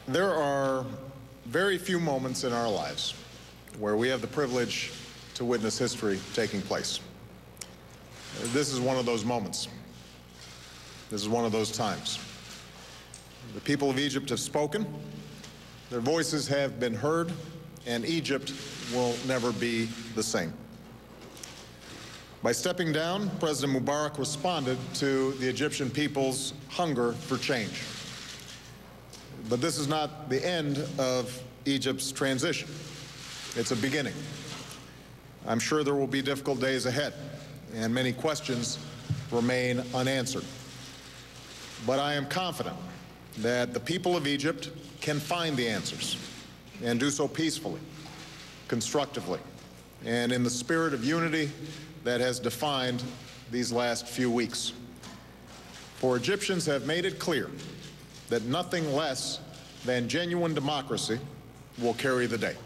There are very few moments in our lives where we have the privilege to witness history taking place. This is one of those moments. This is one of those times. The people of Egypt have spoken, their voices have been heard, and Egypt will never be the same. By stepping down, President Mubarak responded to the Egyptian people's hunger for change. But this is not the end of Egypt's transition. It's a beginning. I'm sure there will be difficult days ahead, and many questions remain unanswered. But I am confident that the people of Egypt can find the answers and do so peacefully, constructively, and in the spirit of unity that has defined these last few weeks. For Egyptians have made it clear that nothing less than genuine democracy will carry the day.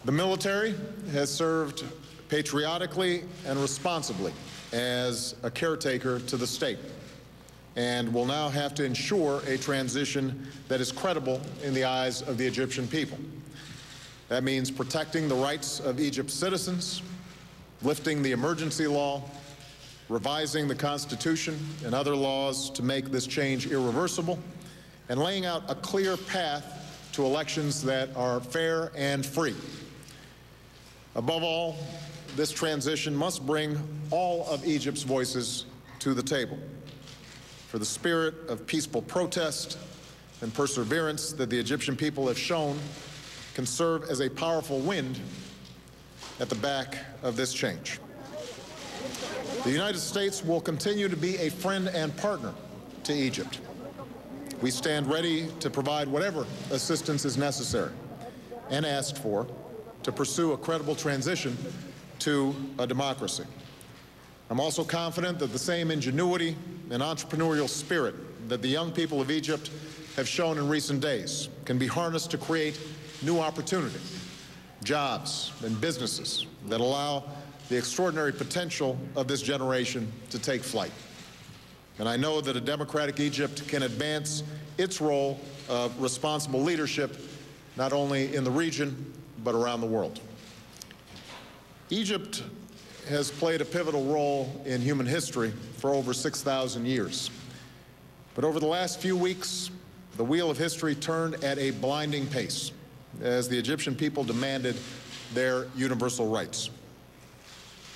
The military has served patriotically and responsibly as a caretaker to the state, and will now have to ensure a transition that is credible in the eyes of the Egyptian people. That means protecting the rights of Egypt's citizens, lifting the emergency law, revising the Constitution and other laws to make this change irreversible, and laying out a clear path to elections that are fair and free. Above all, this transition must bring all of Egypt's voices to the table. For the spirit of peaceful protest and perseverance that the Egyptian people have shown can serve as a powerful wind at the back of this change. The United States will continue to be a friend and partner to Egypt. We stand ready to provide whatever assistance is necessary and asked for to pursue a credible transition to a democracy. I'm also confident that the same ingenuity and entrepreneurial spirit that the young people of Egypt have shown in recent days can be harnessed to create new opportunity, jobs, and businesses that allow the extraordinary potential of this generation to take flight. And I know that a democratic Egypt can advance its role of responsible leadership not only in the region, but around the world. Egypt has played a pivotal role in human history for over 6,000 years. But over the last few weeks, the wheel of history turned at a blinding pace as the Egyptian people demanded their universal rights.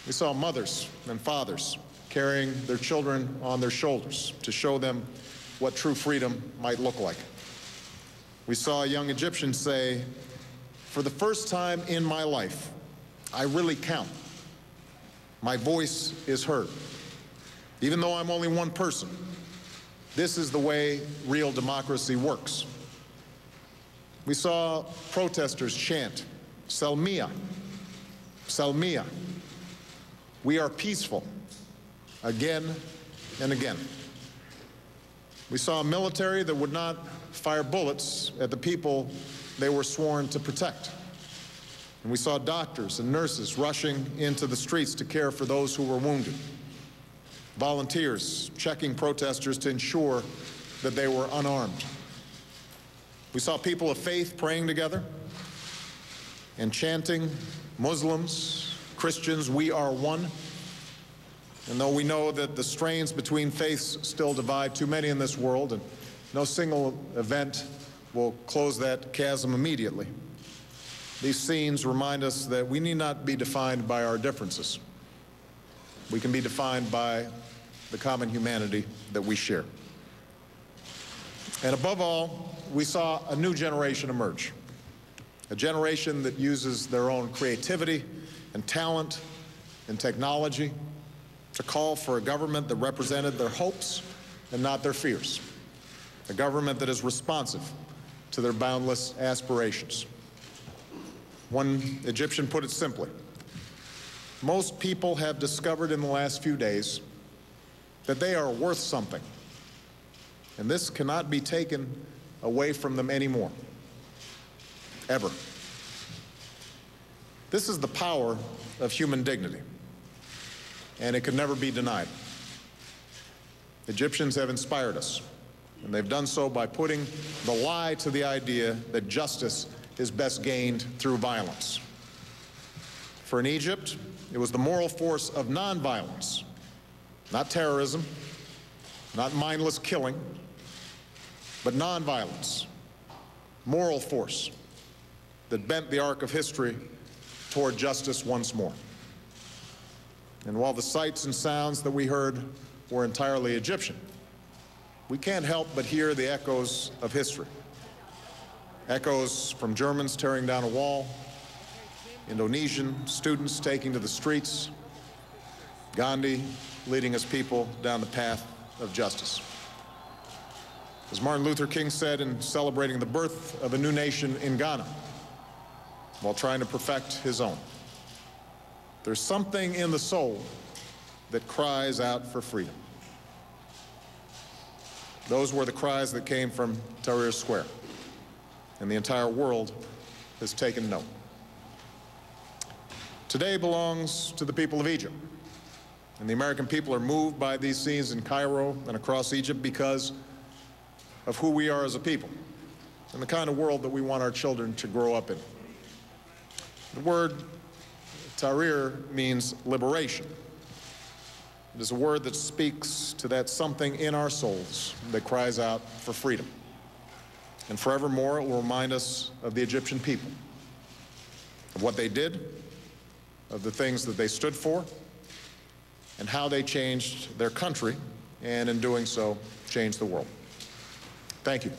We saw mothers and fathers carrying their children on their shoulders to show them what true freedom might look like. We saw young Egyptians say, "For the first time in my life, I really count. My voice is heard. Even though I'm only one person, this is the way real democracy works." We saw protesters chant, "Salmiya, Salmiya." We are peaceful, again and again. We saw a military that would not fire bullets at the people they were sworn to protect. And we saw doctors and nurses rushing into the streets to care for those who were wounded. Volunteers checking protesters to ensure that they were unarmed. We saw people of faith praying together and chanting, "Muslims, Christians, we are one." And though we know that the strains between faiths still divide too many in this world, and no single event will close that chasm immediately, these scenes remind us that we need not be defined by our differences. We can be defined by the common humanity that we share. And above all, we saw a new generation emerge, a generation that uses their own creativity and talent and technology to call for a government that represented their hopes and not their fears, a government that is responsive to their boundless aspirations. One Egyptian put it simply: most people have discovered in the last few days that they are worth something, and this cannot be taken away from them anymore, ever. This is the power of human dignity, and it can never be denied. Egyptians have inspired us. And they've done so by putting the lie to the idea that justice is best gained through violence. For in Egypt, it was the moral force of nonviolence, not terrorism, not mindless killing, but nonviolence, moral force that bent the arc of history toward justice once more. And while the sights and sounds that we heard were entirely Egyptian, we can't help but hear the echoes of history. Echoes from Germans tearing down a wall, Indonesian students taking to the streets, Gandhi leading his people down the path of justice. As Martin Luther King said in celebrating the birth of a new nation in Ghana, while trying to perfect his own, there's something in the soul that cries out for freedom. Those were the cries that came from Tahrir Square, and the entire world has taken note. Today belongs to the people of Egypt, and the American people are moved by these scenes in Cairo and across Egypt because of who we are as a people and the kind of world that we want our children to grow up in. The word Tahrir means liberation. It is a word that speaks to that something in our souls that cries out for freedom. And forevermore, it will remind us of the Egyptian people, of what they did, of the things that they stood for, and how they changed their country, and in doing so, changed the world. Thank you.